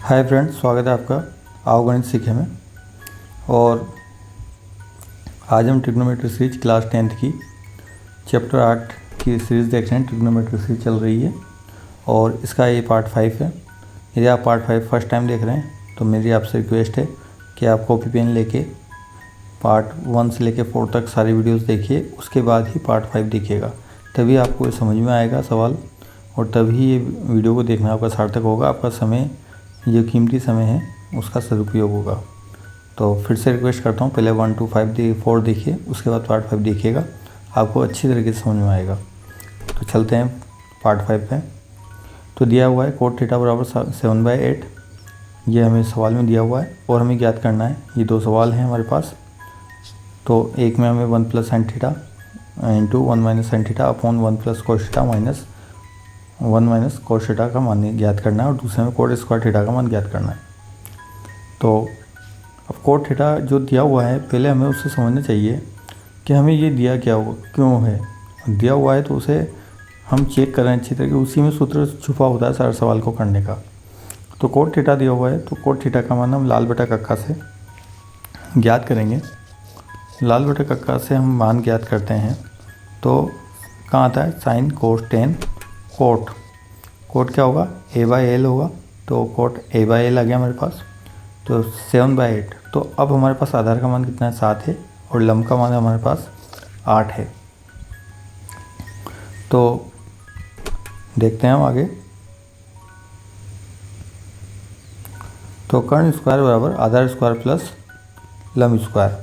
Hi friends, स्वागत है आपका आओ गणित सीखे में। और आज हम ट्रिग्नोमेट्री सीरीज क्लास 10th की चैप्टर 8 की सीरीज़ देख रहे हैं। ट्रिग्नोमेट्री सीरीज चल रही है और इसका ये पार्ट 5 है। यदि आप पार्ट 5 फर्स्ट टाइम देख रहे हैं तो मेरी आपसे रिक्वेस्ट है कि आप कॉपी पेन लेके पार्ट 1 से लेके 4 तक सारी वीडियोस देखिए, उसके बाद ही पार्ट 5 देखिएगा, तभी आपको समझ में आएगा सवाल और तभी ये वीडियो को देखना आपका सार्थक होगा। आपका समय, जो कीमती समय है, उसका सदुपयोग होगा। तो फिर से रिक्वेस्ट करता हूँ, पहले 1 to 4 देखिए, उसके बाद पार्ट 5 देखिएगा, आपको अच्छी तरीके से समझ में आएगा। तो चलते हैं पार्ट 5 पे। तो दिया हुआ है कोट थीटा बराबर 7/8, ये हमें सवाल में दिया हुआ है और हमें ज्ञात करना है। ये दो सवाल हैं हमारे पास। तो एक में हमें 1 + sin theta into 1 - sin theta upon 1 + cos theta minus 1 - cos theta का मान ज्ञात करना है और दूसरे में कोट स्क्वायर थीटा का मान ज्ञात करना है। तो अब कोट थीटा जो दिया हुआ है, पहले हमें उससे समझना चाहिए कि हमें ये दिया क्या हुआ, क्यों है दिया हुआ है, तो उसे हम चेक करें अच्छी तरीके। उसी में सूत्र छुपा होता है सारे सवाल को करने का। तो कोट थीटा दिया हुआ है, तो कोट थीटा का मान हम लाल बटा कक्का से ज्ञात करेंगे। लाल बटा कक्का से हम मान ज्ञात करते हैं तो कहाँ आता है, साइन कोस टेन कोट क्या होगा, a/l होगा। तो कोट a/l आ गया हमारे पास। तो 7/8। तो अब हमारे पास आधार का मान कितना है, 7 है, और लंब का मान हमारे पास 8 है। तो देखते हैं हम आगे। तो कर्ण स्क्वायर बराबर आधार स्क्वायर प्लस लंब स्क्वायर।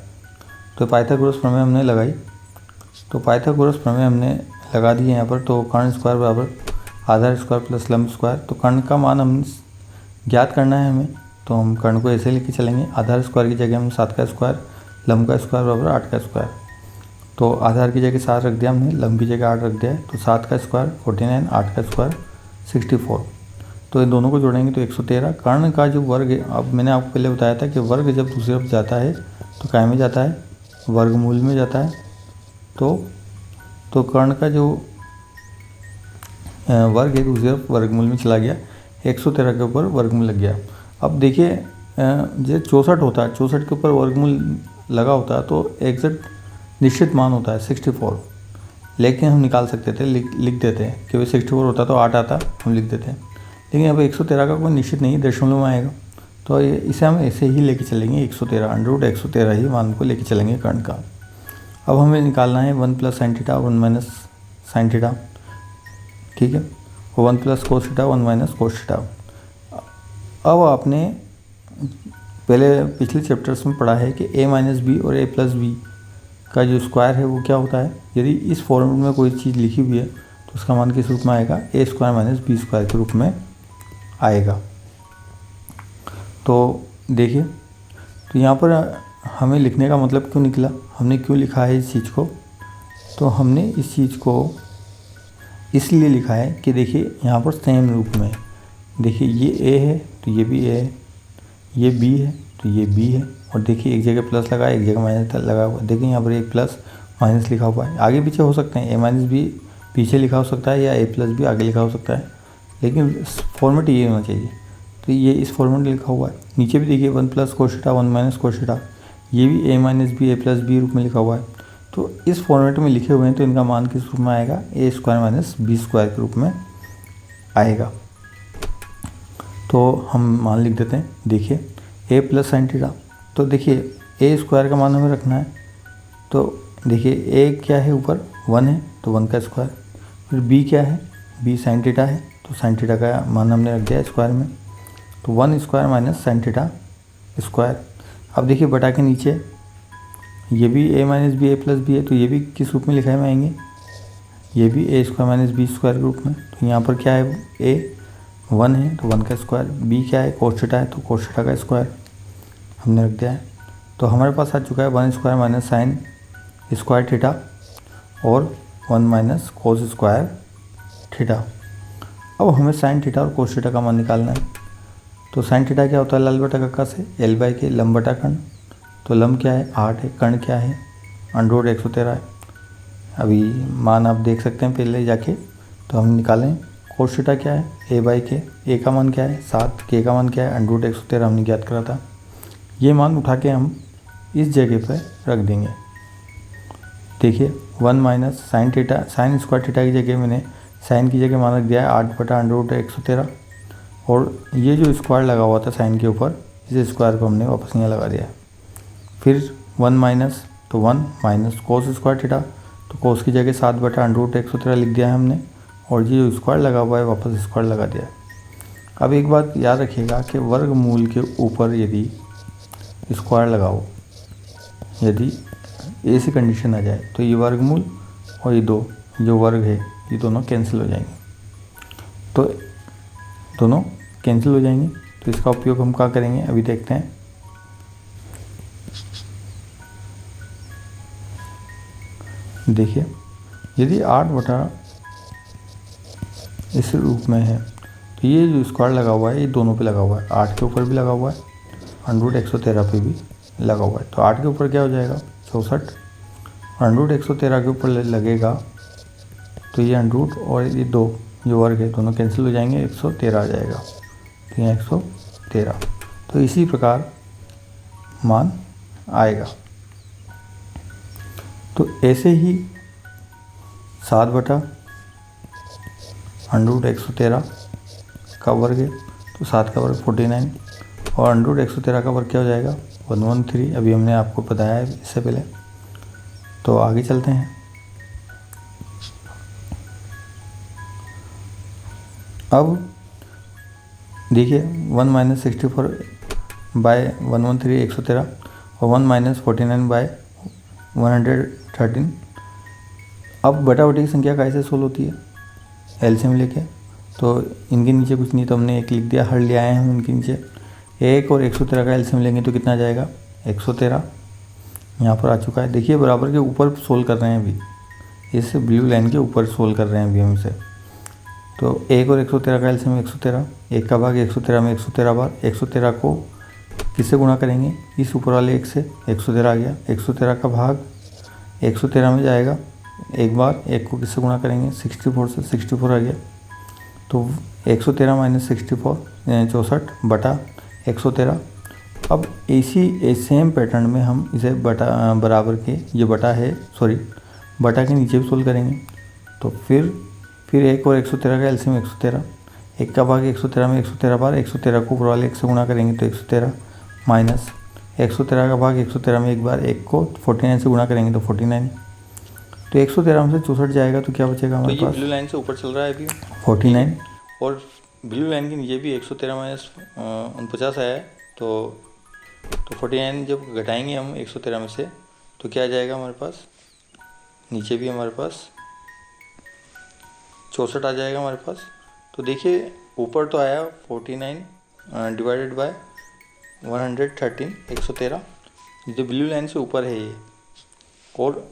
तो पाइथागोरस प्रमेय हमने लगाई, तो पाइथागोरस प्रमेय हमने लगा दी यहाँ पर। तो कर्ण स्क्वायर बराबर आधार स्क्वायर प्लस लंब स्क्वायर। तो कर्ण का मान हम ज्ञात करना है हमें, तो हम कर्ण को ऐसे लेके चलेंगे। आधार स्क्वायर की जगह हम 7 का स्क्वायर, लंब का स्क्वायर बराबर 8 का स्क्वायर। तो आधार की जगह 7 रख दिया हमने, लंब की जगह 8 रख दिया है। तो 7 का स्क्वायर 49, 8 का स्क्वायर 64। तो इन दोनों को जोड़ेंगे तो 113। कर्ण का जो वर्ग है, अब मैंने आपको पहले बताया था कि वर्ग जब दूसरी तरफ जाता है तो काय में जाता है, वर्गमूल में जाता है। तो कर्ण का जो वर्ग है दूसरी तरफ वर्गमूल में चला गया, 113 के ऊपर वर्गमूल लग गया। अब देखिए, जो 64 होता है, 64 के ऊपर वर्गमूल लगा होता है तो एग्जैक्ट निश्चित मान होता है 64, लेकिन हम निकाल सकते थे, लिख देते हैं। क्योंकि 64 होता तो 8 आता, हम लिख देते हैं। लेकिन अब 113 का कोई निश्चित नहीं, दशमलव में आएगा, तो इसे हम ऐसे ही लेके चलेंगे। 113 √113 ही मान को लेके चलेंगे कर्ण का। अब हमें निकालना है 1 + sin थीटा 1 - sin थीटा, ठीक है। 1 + cos थीटा 1 - cos थीटा। अब आपने पहले पिछले चैप्टर्स में पढ़ा है कि a - b और a + b का जो स्क्वायर है वो क्या होता है। यदि इस फॉर्मूले में कोई चीज़ लिखी हुई है तो उसका मान किस रूप में आएगा, a² - b² के रूप में आएगा। तो देखिए, तो यहाँ पर हमें लिखने का मतलब क्यों निकला, हमने क्यों लिखा है इस चीज़ को। तो हमने इस चीज़ को इसलिए लिखा है कि देखिए यहाँ पर सेम रूप में, देखिए ये a है तो ये भी a है, ये b है तो ये b है, और देखिए एक जगह प्लस लगा है, एक जगह माइनस लगा हुआ है। देखिए यहाँ पर एक प्लस माइनस लिखा हुआ है, आगे पीछे हो सकते हैं, a - b पीछे लिखा हो सकता है या a + b आगे लिखा हो सकता है, लेकिन फॉर्मेट ये होना चाहिए। तो ये इस फॉर्मेट में लिखा हुआ है। नीचे भी देखिए 1 + cos थीटा 1 - cos थीटा, ये भी a - b a + b रूप में लिखा हुआ है। तो इस फॉर्मेट में लिखे हुए हैं तो इनका मान किस रूप में आएगा, a² - b² के रूप में आएगा। तो हम मान लिख देते हैं। देखिए a + sin थीटा, तो देखिए a² का मान हमें रखना है। तो देखिए a क्या है, ऊपर 1 है तो 1 का स्क्वायर, फिर b क्या है, b sin थीटा है, तो sin थीटा का मान हमने रख दिया स्क्वायर में। तो 1² - sin थीटा²। अब देखिए बटा के नीचे ये भी a - b a + b है, तो ये भी किस रूप में लिखा है में आएंगे, ये भी a² - b² के रूप में। तो यहाँ पर क्या है, a 1 है तो 1 का स्क्वायर, b क्या है, cos थीटा है तो cos थीटा का स्क्वायर हमने रख दिया है। तो हमारे पास आ चुका है 1² - sin² थीटा और 1 - cos² थीटा। अब हमें sin थीटा और cos थीटा का मान निकालना है। तो sin थीटा क्या होता है, लाल बटा कक्का से l/k, लंब बटा कर्ण। तो लंब क्या है, 8 है, कर्ण क्या है, √113 है। अभी मान आप देख सकते हैं पहले जाके। तो हम निकालें कोस थीटा क्या है, ए बाई के, ए का मान क्या है 7, के का मान क्या है अंडर रूट 113 हमने ज्ञात करा था। ये मान उठा के हम इस जगह पर रख देंगे। देखिए 1 minus sine theta, sine square theta की जगह मैंने साइन की जगह मान रख दिया है 8 बटा अंडर रूट 113, और ये जो स्क्वायर लगा हुआ था साइन के ऊपर, इस स्क्वायर को हमने वापस यहाँ लगा दिया है। फिर 1 माइनस, तो 1 माइनस कोस स्क्वायर थीटा, तो कोस की जगह 7 बटा अंडर रूट 113 लिख दिया है हमने, और ये जो स्क्वायर लगा हुआ है वापस स्क्वायर लगा दिया है। अब एक बात याद रखिएगा कि वर्गमूल के ऊपर यदि स्क्वायर लगाओ, यदि ऐसी कंडीशन आ जाए तो ये वर्गमूल और ये दो जो वर्ग है ये दोनों कैंसिल हो जाएंगे, तो दोनों कैंसिल हो जाएंगे। तो इसका उपयोग हम क्या करेंगे अभी देखते हैं। देखिए यदि 8 बटा इस रूप में है तो ये जो स्क्वायर लगा हुआ है ये दोनों पे लगा हुआ है, 8 के ऊपर भी लगा हुआ है, अंडर रूट 113 पे भी लगा हुआ है। तो 8 के ऊपर क्या हो जाएगा 64, अंडर रूट 113 के ऊपर लगेगा तो ये अंडर रूट और ये दो जो वर्ग है दोनों कैंसिल हो जाएंगे, 113 आ जाएगा, तो यहाँ 113। तो इसी प्रकार मान आएगा। तो ऐसे ही 7 बटा अंडर रूट 113 का वर्ग है, तो 7 का वर्ग 49, और अंडर रूट 113 का वर्ग क्या हो जाएगा 113। अभी हमने आपको बताया है इससे पहले। तो आगे चलते हैं। अब देखिए 1 माइनस 64 बाय 113 113, और 1 माइनस 49 बाय 113। अब बटा बटी की संख्या कैसे सोल्व होती है एलसीएम लेके, तो इनके नीचे कुछ नहीं तो हमने एक लिख दिया, हर ले आए हैं हम इनके नीचे। 1 और 113 का एलसीएम लेंगे तो कितना जाएगा 113, यहाँ पर आ चुका है। देखिए बराबर के ऊपर सोल्व कर रहे हैं अभी, इस ब्लू लाइन के ऊपर सोल्व कर रहे हैं अभी हम इसे। तो 1 और 113 का एलसीएम 113, 1 का भाग 113 में 113 बार, 113 को किससे गुणा करेंगे इस ऊपर वाले 1 से, 113 आ गया। 113 का भाग 113 में जाएगा एक बार, 1 को किससे गुणा करेंगे 64 से, 64 आ गया। तो 113 माइनस 64 64 बटा 113। अब इसी सेम पैटर्न में हम इसे बटा बराबर के ये बटा है बटा के नीचे भी सोल्व करेंगे। तो फिर 1 और 113 का एलसीएम 113, 1 का भाग 113 में 113 बार, 113 को ऊपर वाले 1 से गुणा करेंगे तो 113, माइनस 113 का भाग 113 में एक बार, 1 को 49 से गुणा करेंगे तो 49। तो 113 में से 64 जाएगा तो क्या बचेगा हमारे पास, ब्लू लाइन से ऊपर चल रहा है अभी 49, और ब्लू लाइन के नीचे भी 113 माइनस 49 आया है। तो 49 जब घटाएंगे हम 113 में से तो क्या आ जाएगा हमारे पास, नीचे भी हमारे पास 64 आ जाएगा हमारे पास। तो देखिए ऊपर तो आया 49 डिवाइडेड बाय 113 113, जो ब्लू लाइन से ऊपर है ये, और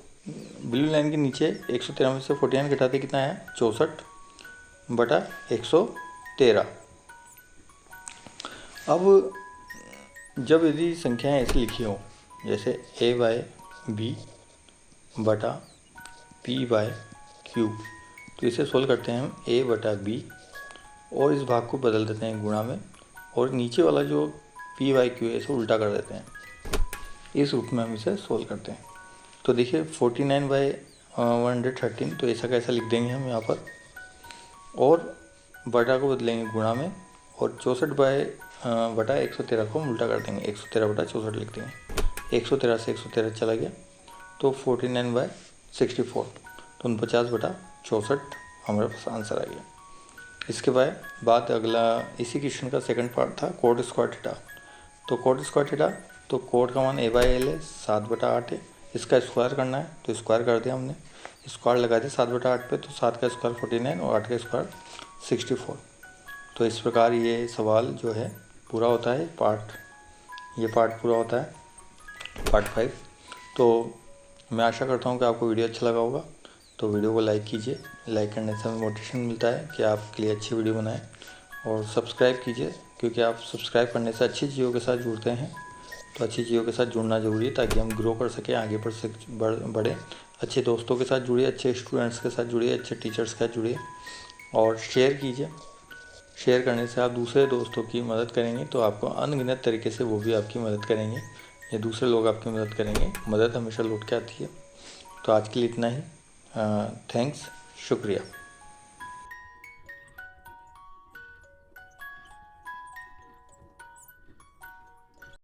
ब्लू लाइन के नीचे 113 में से 49 घटाते कितना आया 64 बटा 113। अब जब यदि संख्याएं ऐसे लिखी हो जैसे a बाय बी बटा p बाय क्यू, तो इसे सोल्व करते हैं हम a बटा b, और इस भाग को बदल देते हैं गुणा में, और नीचे वाला जो p बाई क्यू है इसे उल्टा कर देते हैं। इस रूप में हम इसे सोल्व करते हैं। तो देखिए 49 बाई 113, तो ऐसा कैसा लिख देंगे हम यहाँ पर, और बटा को बदलेंगे गुणा में, और 64 बाय बटा 113 को हम उल्टा कर देंगे, 113 बटा 64 लिख देंगे। 113 से 113 चला गया तो 49 बाय 64, तो 49 बटा 64 हमारे पास आंसर आ गया। इसके बाद अगला इसी क्वेश्चन का सेकंड पार्ट था कोट स्क्वायर थीटा। तो कोट स्क्वायर थीटा, तो कोट का मान a बाई एल है, 7 बटा 8 है, इसका स्क्वायर करना है तो स्क्वायर कर दिया हमने, स्क्वायर लगा दिया 7 बटा 8 पे, तो 7 का स्क्वायर 49 और 8 का स्क्वायर 64। तो इस प्रकार ये सवाल जो है पूरा होता है, ये पार्ट पूरा होता है पार्ट 5। तो मैं आशा करता हूँ कि आपको वीडियो अच्छा लगा होगा। तो वीडियो को लाइक कीजिए, लाइक करने से हमें मोटिवेशन मिलता है कि आपके लिए अच्छी वीडियो बनाएं, और सब्सक्राइब कीजिए क्योंकि आप सब्सक्राइब करने से अच्छी चीज़ों के साथ जुड़ते हैं। तो अच्छी चीज़ों के साथ जुड़ना ज़रूरी है ताकि हम ग्रो कर सकें, आगे बढ़ें। अच्छे दोस्तों के साथ जुड़िए, अच्छे स्टूडेंट्स के साथ जुड़िए, अच्छे टीचर्स के साथ जुड़िए, और शेयर कीजिए। शेयर करने से आप दूसरे दोस्तों की मदद करेंगे तो आपको अनगिनत तरीके से वो भी आपकी मदद करेंगे या दूसरे लोग आपकी मदद करेंगे। मदद हमेशा लौट के आती है। तो आज के लिए इतना ही। थैंक्स, शुक्रिया।